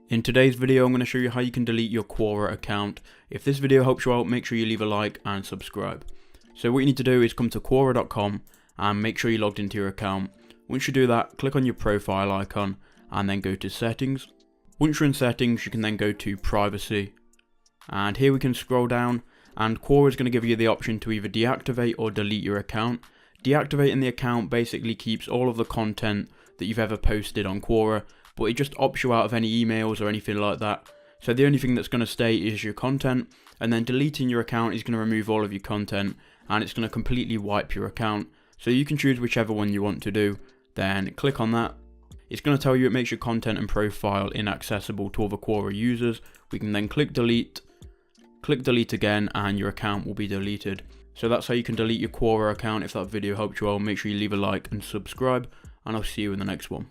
In today's video, I'm going to show you how you can delete your Quora account. If this video helps you out, make sure you leave a like and subscribe. So what you need to do is come to Quora.com and make sure you're logged into your account. Once you do that, click on your profile icon and then go to settings. Once you're in settings, you can then go to privacy. And here we can scroll down and Quora is going to give you the option to either deactivate or delete your account. Deactivating the account basically keeps all of the content that you've ever posted on Quora, but it just opts you out of any emails or anything like that. So the only thing that's going to stay is your content, and then deleting your account is going to remove all of your content and it's going to completely wipe your account. So you can choose whichever one you want to do, then click on that. It's going to tell you it makes your content and profile inaccessible to other Quora users. We can then click delete again and your account will be deleted. So that's how you can delete your Quora account. If that video helped you out, make sure you leave a like and subscribe, and I'll see you in the next one.